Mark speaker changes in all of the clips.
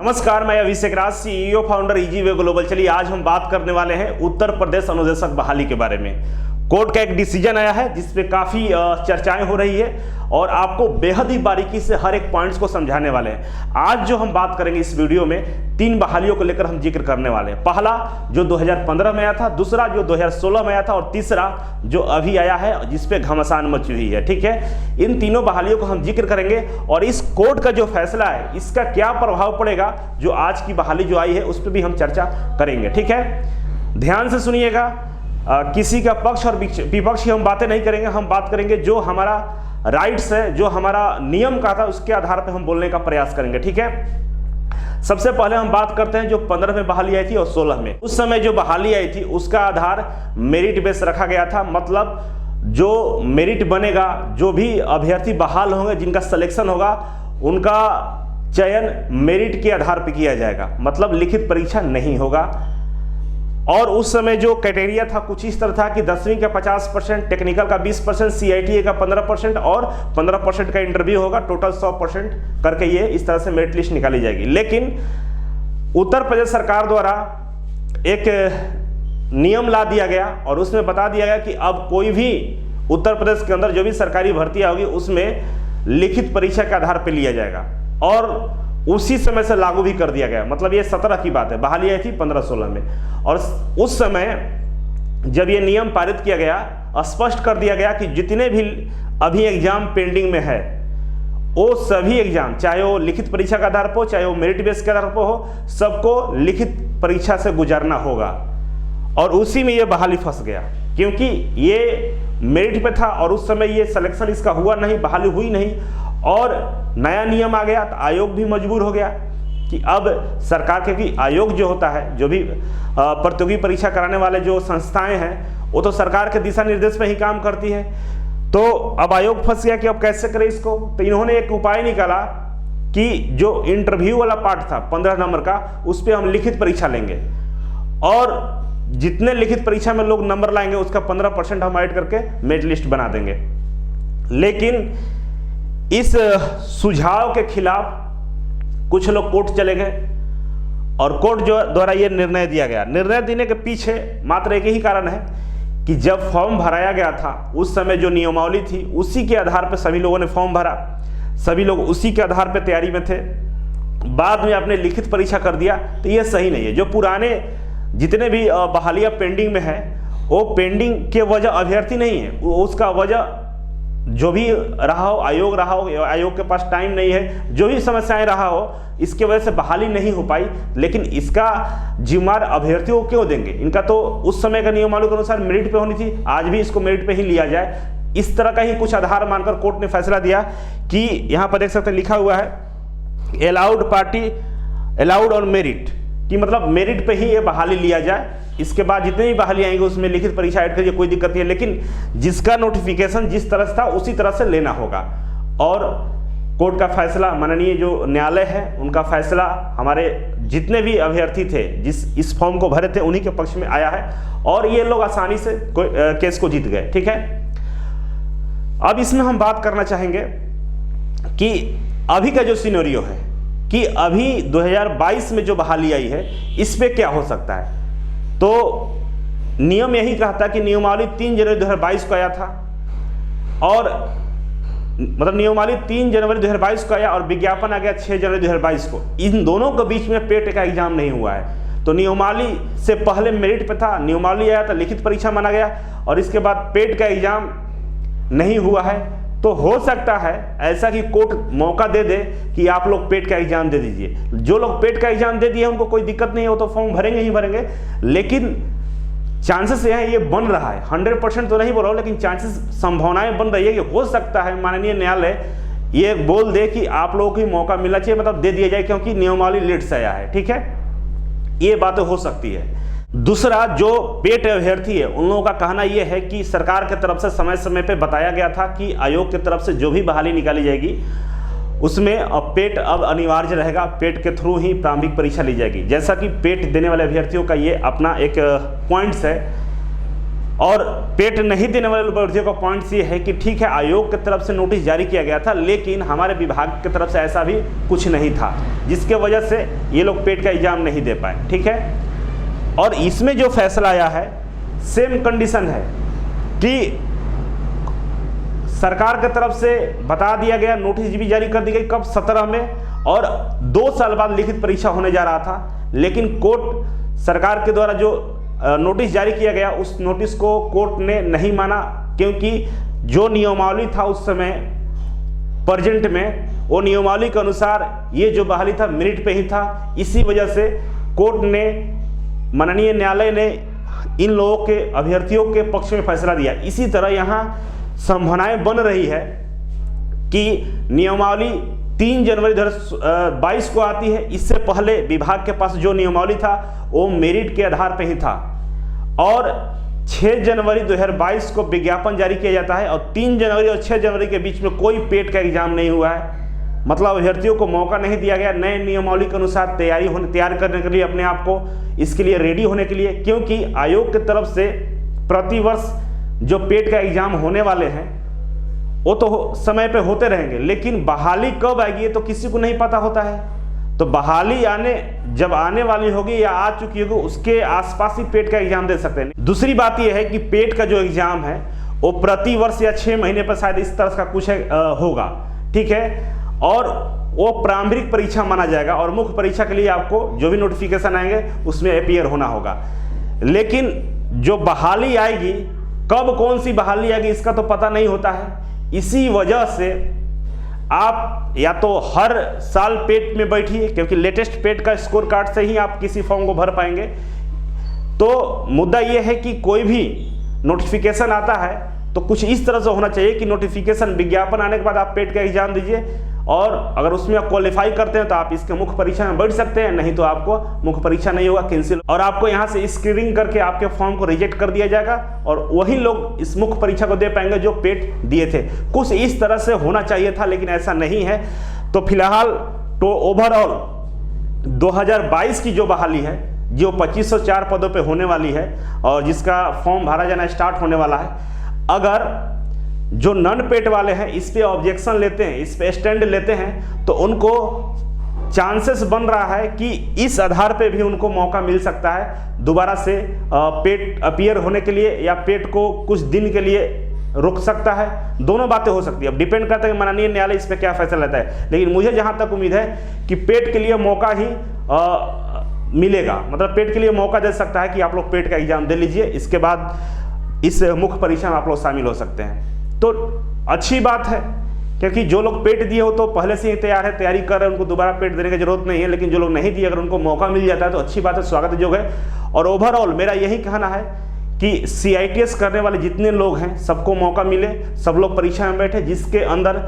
Speaker 1: नमस्कार, मैं Abhishek Raj, CEO founder Easy Way Global. चलिए आज हम बात करने वाले हैं उत्तर प्रदेश अनुदेशक बहाली के बारे में। कोर्ट का एक डिसीजन आया है जिसपे काफ़ी चर्चाएं हो रही है और आपको बेहद ही बारीकी से हर एक पॉइंट्स को समझाने वाले हैं। आज जो हम बात करेंगे इस वीडियो में 3 बहालियों को लेकर हम जिक्र करने वाले हैं। पहला जो 2015 में आया था, दूसरा जो 2016 में आया था और तीसरा जो अभी आया है जिसपे घमासान मची हुई है। ठीक है, इन तीनों बहालियों को हम जिक्र करेंगे और इस कोर्ट का जो फैसला है इसका क्या प्रभाव पड़ेगा, जो आज की बहाली जो आई है उस पर भी हम चर्चा करेंगे। ठीक है, ध्यान से सुनिएगा। किसी का पक्ष और विपक्ष की हम बातें नहीं करेंगे, हम बात करेंगे जो हमारा राइट्स है, जो हमारा नियम का था उसके आधार पर हम बोलने का प्रयास करेंगे। ठीक है, सबसे पहले हम बात करते हैं जो 15 में बहाली आई थी और 16 में। उस समय जो बहाली आई थी उसका आधार मेरिट बेस रखा गया था। मतलब जो मेरिट बनेगा, जो भी अभ्यर्थी बहाल होंगे, जिनका सिलेक्शन होगा, उनका चयन मेरिट के आधार पर किया जाएगा। मतलब लिखित परीक्षा नहीं होगा। और उस समय जो क्राइटेरिया था कुछ इस तरह था कि 10वीं का 50%, टेक्निकल का 20%, CITA का 15% और 15% का इंटरव्यू होगा। टोटल 100% करके ये इस तरह से मेरिट लिस्ट निकाली जाएगी। लेकिन उत्तर प्रदेश सरकार द्वारा एक नियम ला दिया गया और उसमें बता दिया गया कि अब कोई भी उत्तर प्रदेश के अंदर जो भी सरकारी भर्तियां होगी उसमें लिखित परीक्षा के आधार पर लिया जाएगा और उसी समय से लागू भी कर दिया गया। मतलब ये 17 की बात है, बहाली आई थी 15-16 में। और उस समय जब ये नियम पारित किया गया, स्पष्ट कर दिया गया कि जितने भी अभी एग्जाम पेंडिंग में है वो सभी एग्जाम, चाहे वो लिखित परीक्षा के आधार पर हो, चाहे वो मेरिट बेस के आधार पर हो, सबको लिखित परीक्षा से गुजारना होगा। और उसी में ये बहाली फंस गया क्योंकि ये मेरिट पे था और उस समय ये सिलेक्शन इसका हुआ नहीं, बहाली हुई नहीं। और नया नियम आ गया तो आयोग भी मजबूर हो गया कि अब सरकार, क्योंकि आयोग जो होता है, जो भी प्रतियोगी परीक्षा कराने वाले जो संस्थाएं हैं वो तो सरकार के दिशा निर्देश पे ही काम करती है। तो अब आयोग फंस गया कि अब कैसे करें इसको। तो इन्होंने एक उपाय निकाला कि जो इंटरव्यू वाला पार्ट था 15 नंबर का, उस पर हम लिखित परीक्षा लेंगे और जितने लिखित परीक्षा में लोग नंबर लाएंगे उसका 15% हम ऐड करके मेरिट लिस्ट बना देंगे। लेकिन इस सुझाव के खिलाफ कुछ लोग कोर्ट चले गए और कोर्ट जो द्वारा ये निर्णय दिया गया। निर्णय देने के पीछे मात्र एक ही कारण है कि जब फॉर्म भराया गया था उस समय जो नियमावली थी उसी के आधार पर सभी लोगों ने फॉर्म भरा, सभी लोग उसी के आधार पर तैयारी में थे। बाद में आपने लिखित परीक्षा कर दिया तो ये सही नहीं है। जो पुराने जितने भी बहालियाँ पेंडिंग में है वो पेंडिंग के वजह अभ्यर्थी नहीं है, उसका वजह जो भी रहा हो, आयोग रहा हो, आयोग के पास टाइम नहीं है, जो भी समस्याएं रहा हो, इसके वजह से बहाली नहीं हो पाई। लेकिन इसका जिम्मेदार अभ्यर्थियों को क्यों देंगे? इनका तो उस समय का नियमावली के अनुसार मेरिट पे होनी थी, आज भी इसको मेरिट पे ही लिया जाए। इस तरह का ही कुछ आधार मानकर कोर्ट ने फैसला दिया कि यहाँ पर देख सकते लिखा हुआ है अलाउड ऑन मेरिट, कि मतलब मेरिट पे ही ये बहाली लिया जाए। इसके बाद जितने भी बहाली आएंगे उसमें लिखित परीक्षा ऐड करिए, कोई दिक्कत नहीं है। लेकिन जिसका नोटिफिकेशन जिस तरह से था उसी तरह से लेना होगा। और कोर्ट का फैसला, माननीय जो न्यायालय है उनका फैसला हमारे जितने भी अभ्यर्थी थे जिस इस फॉर्म को भरे थे उन्हीं के पक्ष में आया है और ये लोग आसानी से केस को जीत गए। ठीक है, अब इसमें हम बात करना चाहेंगे कि अभी का जो सिनेरियो है कि अभी 2022 में जो बहाली आई है इस पे क्या हो सकता है। तो नियम यही कहता है कि नियमावली 3 जनवरी 2022 को आया था और मतलब नियमावली 3 जनवरी 2022 को आया और विज्ञापन आ गया 6 जनवरी 2022 को। इन दोनों के बीच में पेट का एग्जाम नहीं हुआ है। तो नियमावली से पहले मेरिट पे था, नियमावली आया तो लिखित परीक्षा माना गया और इसके बाद पेट का एग्जाम नहीं हुआ है। तो हो सकता है ऐसा कि कोर्ट मौका दे दे कि आप लोग पेट का एग्जाम दे दीजिए। जो लोग पेट का एग्जाम दे दिए उनको कोई दिक्कत नहीं है, वो तो फॉर्म भरेंगे ही भरेंगे। लेकिन चांसेस ये बन रहा है, 100% तो नहीं बोल रहा हूँ, लेकिन चांसेस, संभावनाएं बन रही है कि हो सकता है माननीय न्यायालय ये बोल दे कि आप लोगों को मौका मिलना चाहिए, मतलब दे दिया जाए, क्योंकि नियमावली लेट से आया है। ठीक है, ये बातें हो सकती है। दूसरा, जो पेट अभ्यर्थी है उन लोगों का कहना यह है कि सरकार की तरफ से समय समय पे बताया गया था कि आयोग की तरफ से जो भी बहाली निकाली जाएगी उसमें अब पेट अब अनिवार्य रहेगा, पेट के थ्रू ही प्रारंभिक परीक्षा ली जाएगी। जैसा कि पेट देने वाले अभ्यर्थियों का ये अपना एक पॉइंट्स है और पेट नहीं देने वाले अभ्यर्थियों का पॉइंट ये है कि ठीक है, आयोग की तरफ से नोटिस जारी किया गया था, लेकिन हमारे विभाग की तरफ से ऐसा भी कुछ नहीं था, जिसके वजह से ये लोग पेट का एग्जाम नहीं दे पाए। ठीक है, और इसमें जो फैसला आया है, सेम कंडीशन है कि सरकार की तरफ से बता दिया गया, नोटिस भी जारी कर दी गई कब 17 में, और 2 साल बाद लिखित परीक्षा होने जा रहा था, लेकिन कोर्ट सरकार के द्वारा जो नोटिस जारी किया गया उस नोटिस को कोर्ट ने नहीं माना, क्योंकि जो नियमावली था उस समय प्रेजेंट में, वो नियमावली के अनुसार ये जो बहाली था मेरिट पे ही था। इसी वजह से कोर्ट ने, माननीय न्यायालय ने इन लोगों के अभ्यर्थियों के पक्ष में फैसला दिया। इसी तरह यहाँ संभावनाएं बन रही है कि नियमावली 3 जनवरी 2022 को आती है। इससे पहले विभाग के पास जो नियमावली था वो मेरिट के आधार पर ही था, और 6 जनवरी 2022 को विज्ञापन जारी किया जाता है, और 3 जनवरी और 6 जनवरी के बीच में कोई पेट का एग्जाम नहीं हुआ है। मतलब अभ्यर्थियों को मौका नहीं दिया गया नए नियमावली के अनुसार तैयार करने के लिए, अपने आप को इसके लिए रेडी होने के लिए, क्योंकि आयोग की तरफ से प्रतिवर्ष जो पेट का एग्जाम होने वाले हैं वो तो समय पे होते रहेंगे, लेकिन बहाली कब आएगी ये तो किसी को नहीं पता होता है। तो बहाली जब आने वाली होगी या आ चुकी होगी, उसके आसपास ही पेट का एग्जाम दे सकते हैं। दूसरी बात यह है कि पेट का जो एग्जाम है वो प्रति वर्ष या 6 महीने पर शायद इस तरह का कुछ होगा। ठीक है, और वो प्रारंभिक परीक्षा माना जाएगा, और मुख्य परीक्षा के लिए आपको जो भी नोटिफिकेशन आएंगे उसमें अपीयर होना होगा। लेकिन जो बहाली आएगी, कब कौन सी बहाली आएगी इसका तो पता नहीं होता है। इसी वजह से आप या तो हर साल पेट में बैठिए, क्योंकि लेटेस्ट पेट का स्कोर कार्ड से ही आप किसी फॉर्म को भर पाएंगे। तो मुद्दा यह है कि कोई भी नोटिफिकेशन आता है तो कुछ इस तरह से होना चाहिए कि नोटिफिकेशन विज्ञापन आने के बाद आप पेट का एग्जाम दीजिए, और अगर उसमें आप क्वालिफाई करते हैं तो आप इसके मुख्य परीक्षा में बैठ सकते हैं, नहीं तो आपको मुख्य परीक्षा नहीं होगा, कैंसिल, और आपको यहाँ से स्क्रीनिंग करके आपके फॉर्म को रिजेक्ट कर दिया जाएगा, और वही लोग इस मुख्य परीक्षा को दे पाएंगे जो पेट दिए थे। कुछ इस तरह से होना चाहिए था, लेकिन ऐसा नहीं है। तो फिलहाल तो ओवरऑल 2022 की जो बहाली है, जो 2504 पदों पे होने वाली है और जिसका फॉर्म भरा जाना स्टार्ट होने वाला है, अगर जो नॉन पेट वाले हैं इस पे ऑब्जेक्शन लेते हैं, इस पे स्टैंड लेते हैं, तो उनको चांसेस बन रहा है कि इस आधार पे भी उनको मौका मिल सकता है दोबारा से पेट अपीयर होने के लिए, या पेट को कुछ दिन के लिए रुक सकता है। दोनों बातें हो सकती है, अब डिपेंड करता है कि माननीय न्यायालय इस पे क्या फैसला लेता है। लेकिन मुझे जहां तक उम्मीद है कि पेट के लिए मौका ही मिलेगा, मतलब पेट के लिए मौका दे सकता है कि आप लोग पेट का एग्जाम दे लीजिए, इसके बाद इस मुख्य परीक्षा में आप लोग शामिल हो सकते हैं। तो अच्छी बात है, क्योंकि जो लोग पेट दिए हो तो पहले से ही तैयार है, तैयारी कर रहे हैं, उनको दोबारा पेट देने की जरूरत नहीं है। लेकिन जो लोग नहीं दिए, अगर उनको मौका मिल जाता है तो अच्छी बात है, स्वागत योग है। और ओवरऑल मेरा यही कहना है कि CITS करने वाले जितने लोग हैं सबको मौका मिले, सब लोग परीक्षा में बैठे, जिसके अंदर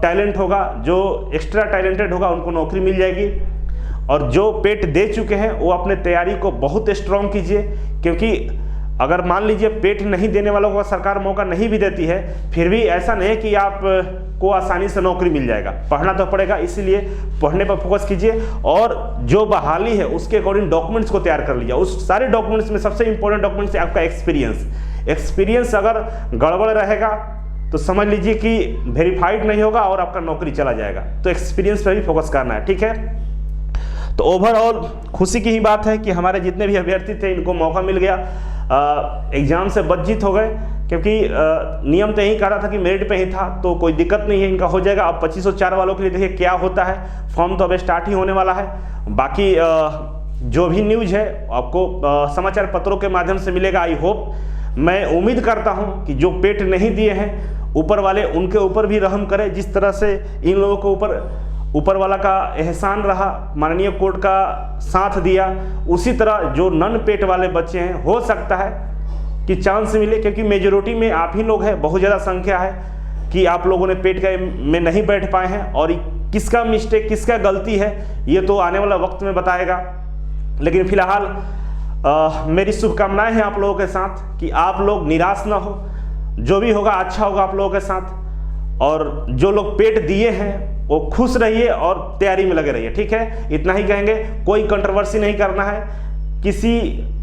Speaker 1: टैलेंट होगा, जो एक्स्ट्रा टैलेंटेड होगा उनको नौकरी मिल जाएगी। और जो पेट दे चुके हैं वो अपने तैयारी को बहुत स्ट्रॉन्ग कीजिए, क्योंकि अगर मान लीजिए पेट नहीं देने वालों को सरकार मौका नहीं भी देती है, फिर भी ऐसा नहीं है कि आप को आसानी से नौकरी मिल जाएगा, पढ़ना तो पड़ेगा। इसीलिए पढ़ने पर फोकस कीजिए, और जो बहाली है उसके अकॉर्डिंग डॉक्यूमेंट्स को तैयार कर लीजिए। उस सारे डॉक्यूमेंट्स में सबसे इंपॉर्टेंट डॉक्यूमेंट्स है आपका एक्सपीरियंस अगर गड़बड़ रहेगा तो समझ लीजिए कि वेरीफाइड नहीं होगा और आपका नौकरी चला जाएगा। तो एक्सपीरियंस पर भी फोकस करना है, ठीक है। तो ओवरऑल खुशी की ही बात है कि हमारे जितने भी अभ्यर्थी थे इनको मौका मिल गया, एग्जाम से बचजीत हो गए, क्योंकि नियम तो यही कह रहा था कि मेरिट पे ही था, तो कोई दिक्कत नहीं है, इनका हो जाएगा। अब 2504 वालों के लिए देखिए क्या होता है, फॉर्म तो अब स्टार्ट ही होने वाला है। बाकी जो भी न्यूज़ है आपको समाचार पत्रों के माध्यम से मिलेगा। आई होप, मैं उम्मीद करता हूं कि जो पेट नहीं दिए हैं ऊपर वाले उनके ऊपर भी रहम करे, जिस तरह से इन लोगों को ऊपर वाला का एहसान रहा, माननीय कोर्ट का साथ दिया, उसी तरह जो नॉन पेट वाले बच्चे हैं हो सकता है कि चांस मिले, क्योंकि मेजोरिटी में आप ही लोग हैं, बहुत ज़्यादा संख्या है कि आप लोगों ने पेट का में नहीं बैठ पाए हैं। और किसका मिस्टेक, किसका गलती है, ये तो आने वाला वक्त में बताएगा। लेकिन फिलहाल मेरी शुभकामनाएं हैं आप लोगों के साथ कि आप लोग निराश ना हो, जो भी होगा अच्छा होगा आप लोगों के साथ। और जो लोग पेट दिए हैं वो खुश रहिए और तैयारी में लगे रहिए, ठीक है। इतना ही कहेंगे, कोई कंट्रोवर्सी नहीं करना है, किसी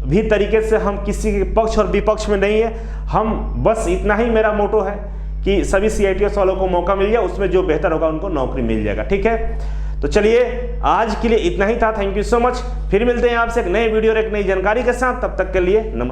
Speaker 1: भी तरीके से हम किसी के पक्ष और विपक्ष में नहीं है। हम बस इतना ही मेरा मोटो है कि सभी CITS वालों को मौका मिल जाए, उसमें जो बेहतर होगा उनको नौकरी मिल जाएगा। ठीक है, तो चलिए आज के लिए इतना ही था। Thank you so much. फिर मिलते हैं आपसे एक नए वीडियो और एक नई जानकारी के साथ। तब तक के लिए नमस्कार।